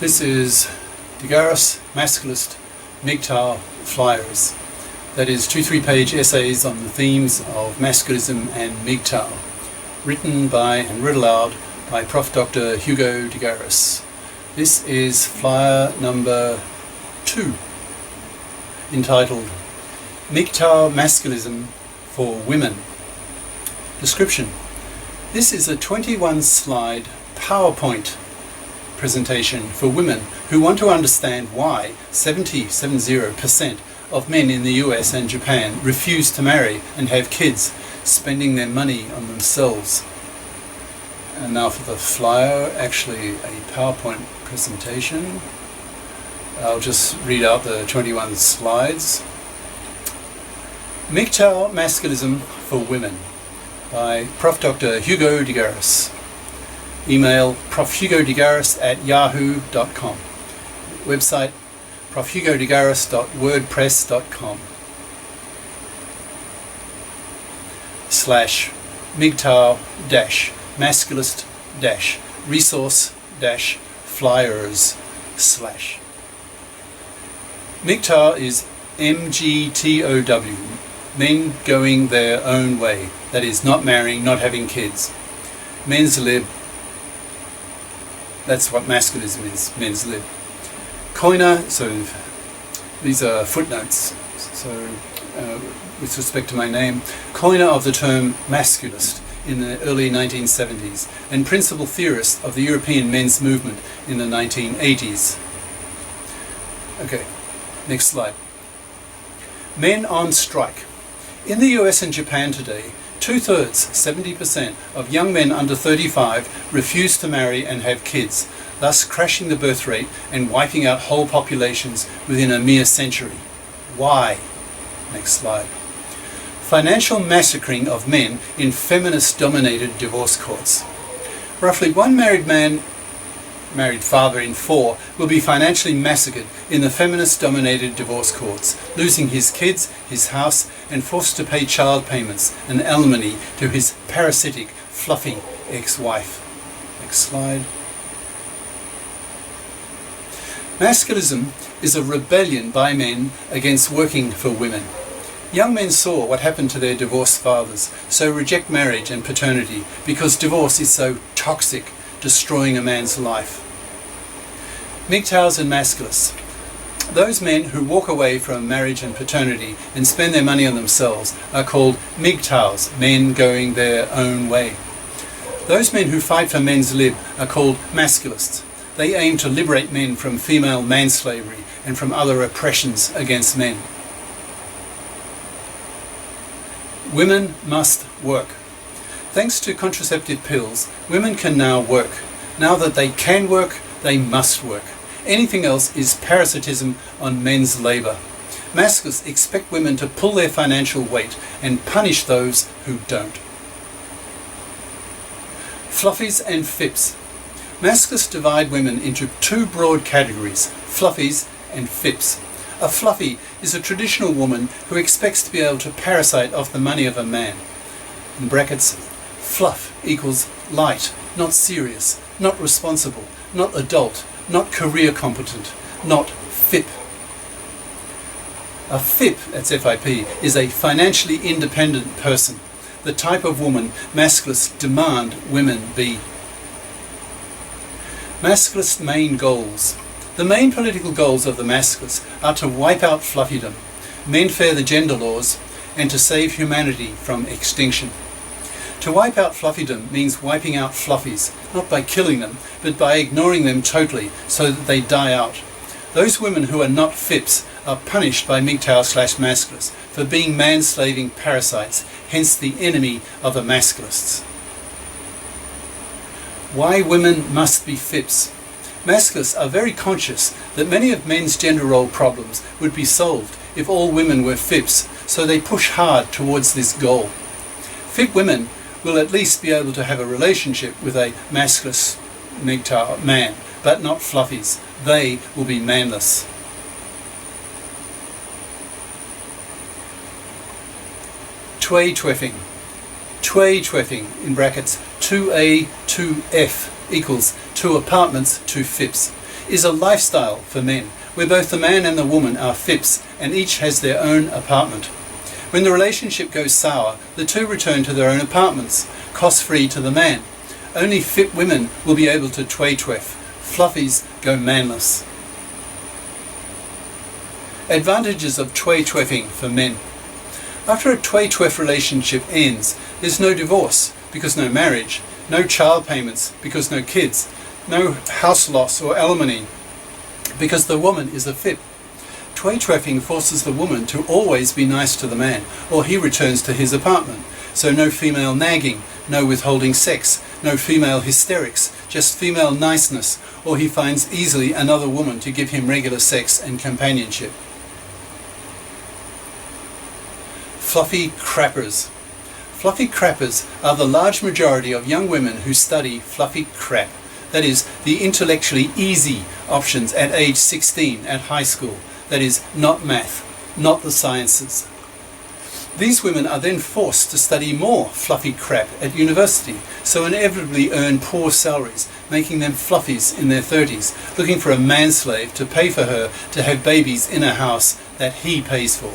This is the GARIS Masculist MGTOW flyers. That is 2 3-page essays on the themes of masculism and MGTOW, written by and read aloud by Prof. Dr. Hugo de GARIS. This is flyer number 2, entitled MGTOW-Masculism for Women. Description: this is a 21-slide PowerPoint presentation for women who want to understand why 70% of men in the US and Japan refuse to marry and have kids, spending their money on themselves. And now for the flyer, actually a PowerPoint presentation. I'll just read out the 21 slides. MGTOW-Masculism for Women by Prof. Dr. Hugo de GARIS. Email profhugodegaris@yahoo.com. Website profhugodegaris.wordpress.com /MGTOW-masculist-resource-flyers/ MGTOW is MGTOW, men going their own way. That is, not marrying, not having kids. Men's lib, that's what masculism is, men's lib. Coiner, so these are footnotes, so with respect to my name, coiner of the term masculist in the early 1970s and principal theorist of the European men's movement in the 1980s. Okay, next slide. Men on strike. In the US and Japan today, 2/3, 70% of young men under 35 refuse to marry and have kids, thus crashing the birth rate and wiping out whole populations within a mere century. Why? Next slide. Financial massacring of men in feminist-dominated divorce courts. Roughly one married father in 4 will be financially massacred in the feminist-dominated divorce courts, losing his kids, his house, and forced to pay child payments and alimony to his parasitic, fluffy ex-wife. Next slide. Masculism is a rebellion by men against working for women. Young men saw what happened to their divorced fathers, so reject marriage and paternity because divorce is so toxic, destroying a man's life. MGTOWs and masculists. Those men who walk away from marriage and paternity and spend their money on themselves are called MGTOWs, men going their own way. Those men who fight for men's lib are called masculists. They aim to liberate men from female manslavery and from other oppressions against men. Women must work. Thanks to contraceptive pills, women can now work. Now that they can work, they must work. Anything else is parasitism on men's labour. Masculists expect women to pull their financial weight and punish those who don't. Fluffies and fips. Masculists divide women into 2 broad categories, fluffies and fips. A fluffy is a traditional woman who expects to be able to parasite off the money of a man. In brackets, fluff equals light, not serious, not responsible, not adult, not career competent, not FIP. A FIP, that's FIP, is a financially independent person, the type of woman masculists demand women be. Masculist main goals. The main political goals of the masculists are to wipe out fluffydom, mend fair the gender laws, and to save humanity from extinction. To wipe out fluffydom means wiping out fluffies, not by killing them, but by ignoring them totally so that they die out. Those women who are not FIPs are punished by MGTOW/masculists for being manslaving parasites, hence the enemy of the masculists. Why women must be FIPs. Masculists are very conscious that many of men's gender role problems would be solved if all women were FIPs, so they push hard towards this goal. FIP women will at least be able to have a relationship with a masculist MGTOW man, but not fluffies. They will be manless. Twee-tweffing. Twee-tweffing, in brackets, 2A, 2F, equals 2 apartments, 2 FIPs. is a lifestyle for men, where both the man and the woman are FIPS and each has their own apartment. When the relationship goes sour, the two return to their own apartments, cost-free to the man. Only FIP women will be able to tway-tweff. Fluffies go manless. Advantages of tway-tweffing for men. After a tway-tweff relationship ends, there's no divorce because no marriage, no child payments because no kids, no house loss or alimony because the woman is a FIP. Tway-tweffing forces the woman to always be nice to the man, or he returns to his apartment. So no female nagging, no withholding sex, no female hysterics, just female niceness, or he finds easily another woman to give him regular sex and companionship. Fluffy crappers. Fluffy crappers are the large majority of young women who study fluffy crap, that is, the intellectually easy options at age 16 at high school, that is, not math, not the sciences. These women are then forced to study more fluffy crap at university, so inevitably earn poor salaries, making them fluffies in their 30s, looking for a manslave to pay for her to have babies in a house that he pays for.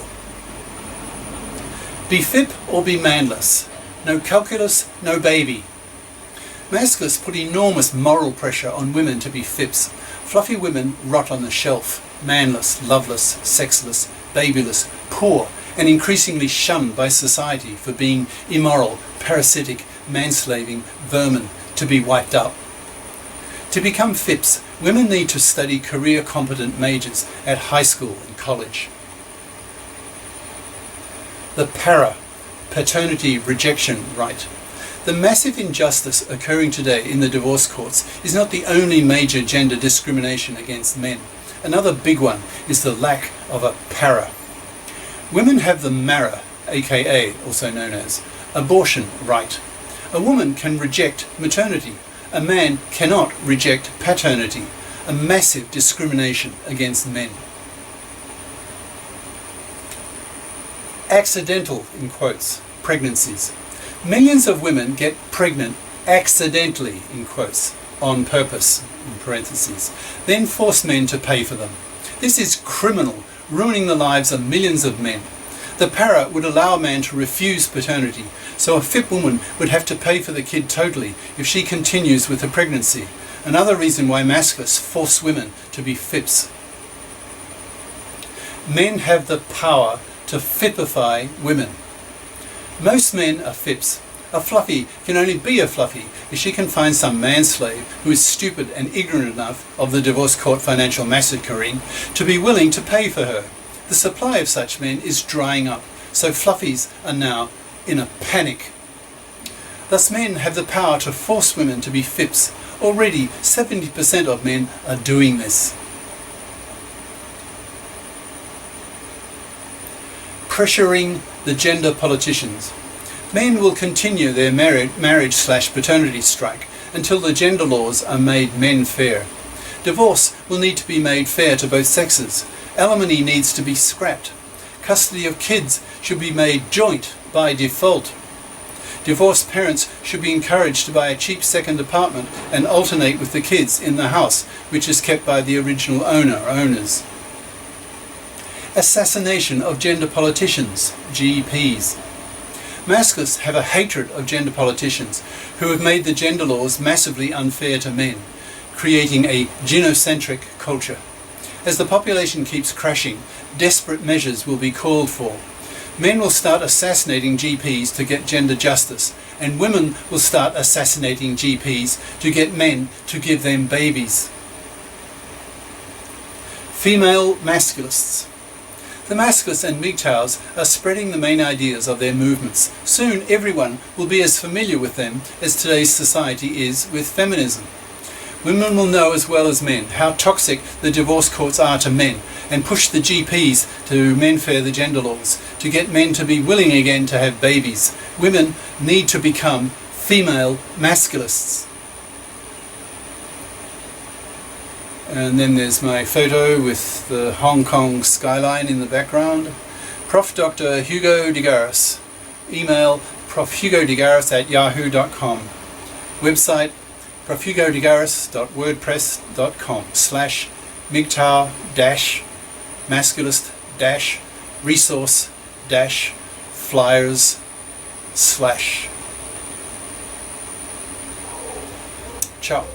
Be FIP or be manless. No calculus, no baby. Masculists put enormous moral pressure on women to be FIPs. Fluffy women rot on the shelf, manless, loveless, sexless, babyless, poor, and increasingly shunned by society for being immoral, parasitic, manslaving vermin to be wiped out. To become FIPs, women need to study career-competent majors at high school and college. The paternity rejection right. The massive injustice occurring today in the divorce courts is not the only major gender discrimination against men. Another big one is the lack of a para. Women have the MARA, aka also known as abortion right. A woman can reject maternity. A man cannot reject paternity. A massive discrimination against men. Accidental, in quotes, pregnancies. Millions of women get pregnant accidentally, in quotes, on purpose, in parentheses, then force men to pay for them. This is criminal, ruining the lives of millions of men. The para would allow a man to refuse paternity, so a FIP woman would have to pay for the kid totally if she continues with the pregnancy. Another reason why masculists force women to be FIPs. Men have the power to FIPify women. Most men are FIPs. A fluffy can only be a fluffy if she can find some manslave who is stupid and ignorant enough of the divorce court financial massacring to be willing to pay for her. The supply of such men is drying up, so fluffies are now in a panic. Thus men have the power to force women to be FIPs. Already 70% of men are doing this. Pressuring the gender politicians. Men will continue their marriage/paternity strike until the gender laws are made men fair. Divorce will need to be made fair to both sexes. Alimony needs to be scrapped. Custody of kids should be made joint by default. Divorced parents should be encouraged to buy a cheap second apartment and alternate with the kids in the house, which is kept by the original owners. Assassination of gender politicians, GPs. Masculists have a hatred of gender politicians who have made the gender laws massively unfair to men, creating a genocentric culture. As the population keeps crashing, desperate measures will be called for. Men will start assassinating GPs to get gender justice, and women will start assassinating GPs to get men to give them babies. Female masculists. The masculists and MGTOWs are spreading the main ideas of their movements. Soon everyone will be as familiar with them as today's society is with feminism. Women will know as well as men how toxic the divorce courts are to men and push the GPs to men-fair the gender laws, to get men to be willing again to have babies. Women need to become female masculists. And then there's my photo with the Hong Kong skyline in the background. Prof. Dr. Hugo de GARIS. Email profhugodegaris@yahoo.com. Website But if you go to garis.wordpress.com/MGTOW-Masculist-resource-flyers/ Ciao.